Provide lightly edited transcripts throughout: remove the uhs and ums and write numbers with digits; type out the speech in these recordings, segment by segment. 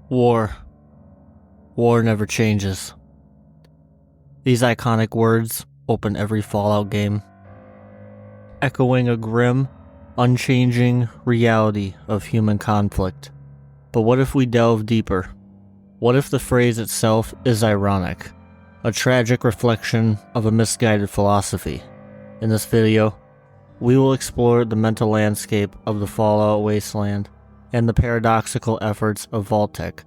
War. War never changes. These iconic words open every Fallout game, echoing a grim, unchanging reality of human conflict. But what if we delve deeper? What if the phrase itself is ironic, a tragic reflection of a misguided philosophy? In this video, we will explore the mental landscape of the Fallout wasteland and the paradoxical efforts of Vault-Tec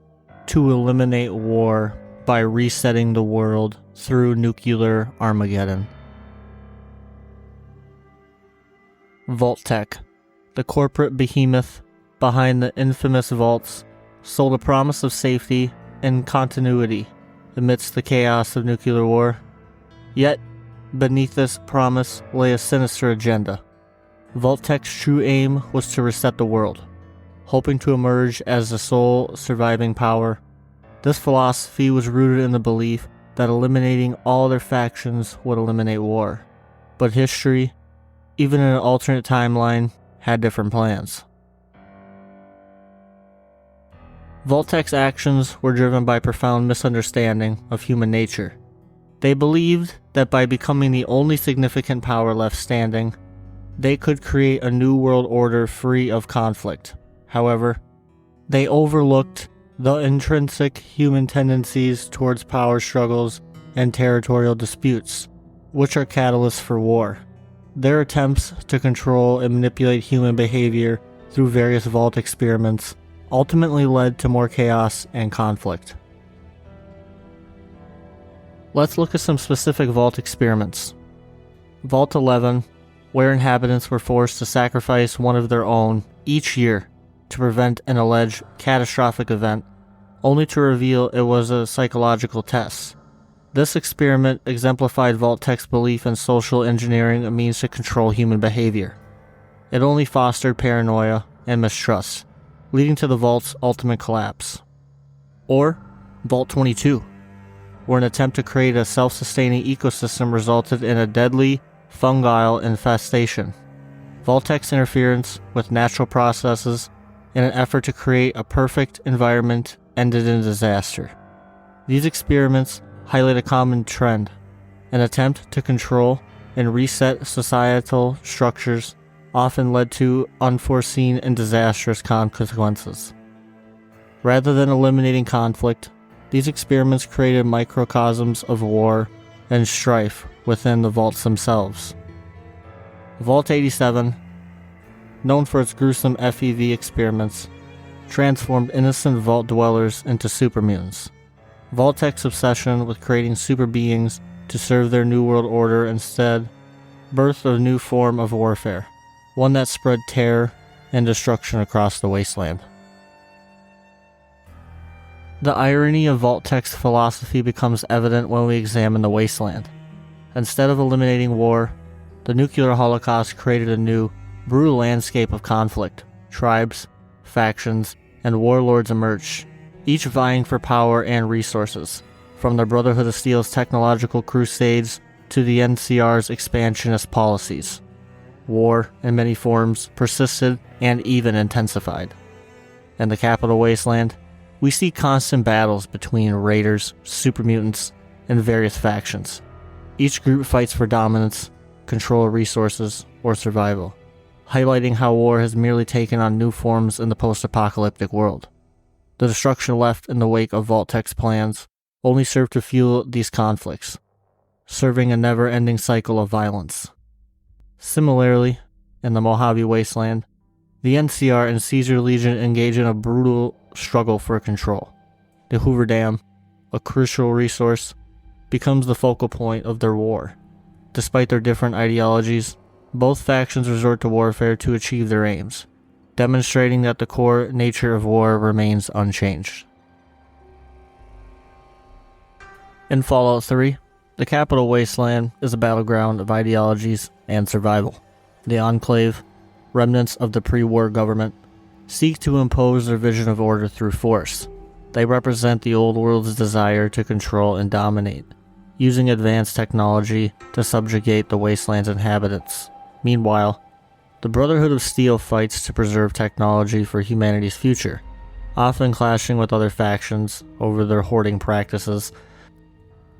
to eliminate war by resetting the world through nuclear Armageddon. Vault-Tec, the corporate behemoth behind the infamous vaults, sold a promise of safety and continuity amidst the chaos of nuclear war. Yet, beneath this promise lay a sinister agenda. Vault-Tec's true aim was to reset the world, hoping to emerge as the sole surviving power. This philosophy was rooted in the belief that eliminating all other factions would eliminate war. But history, even in an alternate timeline, had different plans. Vault-Tec's actions were driven by profound misunderstanding of human nature. They believed that by becoming the only significant power left standing, they could create a new world order free of conflict. However, they overlooked the intrinsic human tendencies towards power struggles and territorial disputes, which are catalysts for war. Their attempts to control and manipulate human behavior through various Vault experiments ultimately led to more chaos and conflict. Let's look at some specific Vault experiments. Vault 11, where inhabitants were forced to sacrifice one of their own each year to prevent an alleged catastrophic event, only to reveal it was a psychological test. This experiment exemplified Vault-Tec's belief in social engineering a means to control human behavior. It only fostered paranoia and mistrust, leading to the Vault's ultimate collapse. Or Vault 22, where an attempt to create a self-sustaining ecosystem resulted in a deadly fungal infestation. Vault-Tec's interference with natural processes in an effort to create a perfect environment ended in disaster. These experiments highlight a common trend, an attempt to control and reset societal structures often led to unforeseen and disastrous consequences. Rather than eliminating conflict, these experiments created microcosms of war and strife within the vaults themselves. Vault 87, known for its gruesome FEV experiments, transformed innocent vault dwellers into supermutants. Vault-Tec's obsession with creating super beings to serve their new world order instead birthed a new form of warfare, one that spread terror and destruction across the wasteland. The irony of Vault-Tec's philosophy becomes evident when we examine the wasteland. Instead of eliminating war, the nuclear holocaust created a new, brutal landscape of conflict. Tribes, factions, and warlords emerged, each vying for power and resources, from the Brotherhood of Steel's technological crusades to the NCR's expansionist policies. War, in many forms, persisted and even intensified. In the capital wasteland, we see constant battles between raiders, supermutants, and various factions. Each group fights for dominance, control of resources, or survival, highlighting how war has merely taken on new forms in the post-apocalyptic world. The destruction left in the wake of Vault-Tec's plans only served to fuel these conflicts, serving a never-ending cycle of violence. Similarly, in the Mojave Wasteland, the NCR and Caesar Legion engage in a brutal struggle for control. The Hoover Dam, a crucial resource, becomes the focal point of their war. Despite their different ideologies, both factions resort to warfare to achieve their aims, demonstrating that the core nature of war remains unchanged. In Fallout 3, the capital wasteland is a battleground of ideologies and survival. The Enclave, remnants of the pre-war government, seek to impose their vision of order through force. They represent the old world's desire to control and dominate, using advanced technology to subjugate the wasteland's inhabitants. Meanwhile, the Brotherhood of Steel fights to preserve technology for humanity's future. often clashing with other factions over their hoarding practices.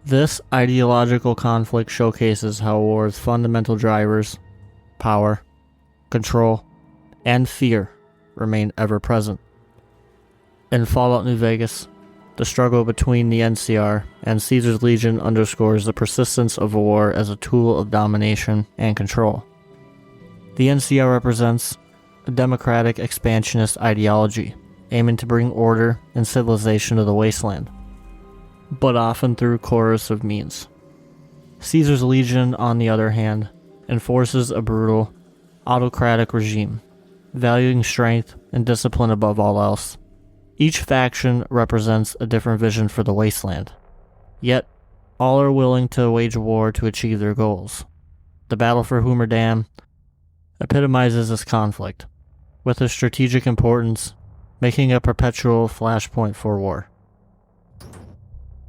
This ideological conflict showcases how war's fundamental drivers, power, control, and fear, remain ever present. In Fallout New Vegas, the struggle between the NCR and Caesar's Legion underscores the persistence of war as a tool of domination and control. The NCR represents a democratic expansionist ideology, aiming to bring order and civilization to the wasteland, but often through coercive means. Caesar's Legion, on the other hand, enforces a brutal, autocratic regime, valuing strength and discipline above all else. Each faction represents a different vision for the wasteland, yet all are willing to wage war to achieve their goals. The battle for Hoomer Dam epitomizes this conflict, with its strategic importance making a perpetual flashpoint for war.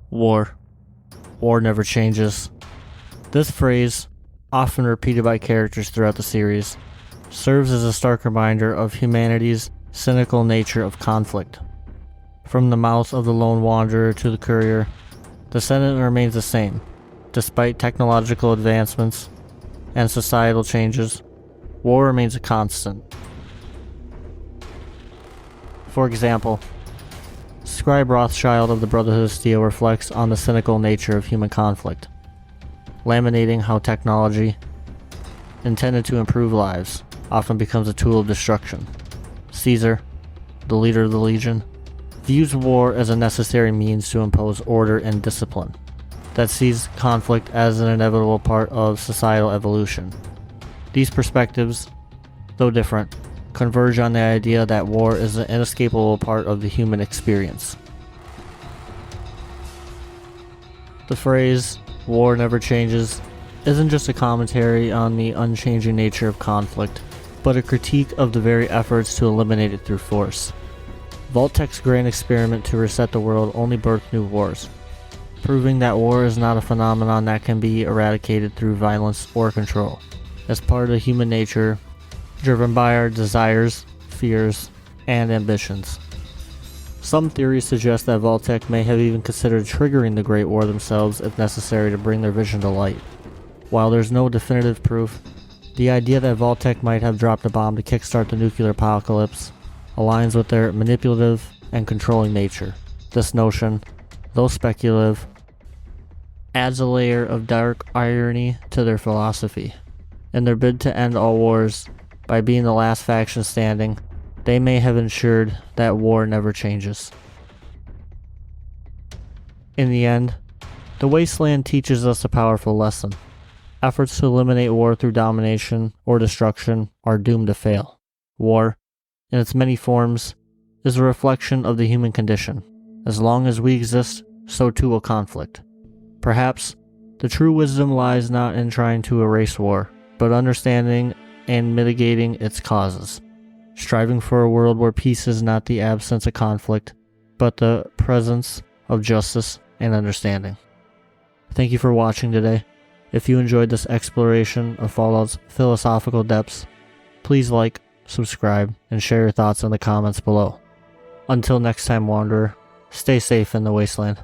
War. War never changes. This phrase, often repeated by characters throughout the series, serves as a stark reminder of humanity's cynical nature of conflict. From the mouth of the lone wanderer to the courier, the sentiment remains the same. Despite technological advancements and societal changes, war remains a constant. For example, Scribe Rothschild of the Brotherhood of Steel reflects on the cynical nature of human conflict, laminating how technology, intended to improve lives, often becomes a tool of destruction. Caesar, the leader of the Legion, views war as a necessary means to impose order and discipline, that sees conflict as an inevitable part of societal evolution. These perspectives, though different, converge on the idea that war is an inescapable part of the human experience. The phrase, "war never changes," isn't just a commentary on the unchanging nature of conflict, but a critique of the very efforts to eliminate it through force. Vault-Tec's grand experiment to reset the world only birthed new wars, proving that war is not a phenomenon that can be eradicated through violence or control. As part of human nature, driven by our desires, fears, and ambitions. Some theories suggest that Vault-Tec may have even considered triggering the Great War themselves if necessary to bring their vision to light. While there's no definitive proof, the idea that Vault-Tec might have dropped a bomb to kickstart the nuclear apocalypse aligns with their manipulative and controlling nature. This notion, though speculative, adds a layer of dark irony to their philosophy. In their bid to end all wars, by being the last faction standing, they may have ensured that war never changes. In the end, the wasteland teaches us a powerful lesson. Efforts to eliminate war through domination or destruction are doomed to fail. War, in its many forms, is a reflection of the human condition. As long as we exist, so too will conflict. Perhaps the true wisdom lies not in trying to erase war, but understanding and mitigating its causes, striving for a world where peace is not the absence of conflict, but the presence of justice and understanding. Thank you for watching today. If you enjoyed this exploration of Fallout's philosophical depths, please like, subscribe, and share your thoughts in the comments below. Until next time, Wanderer, stay safe in the wasteland.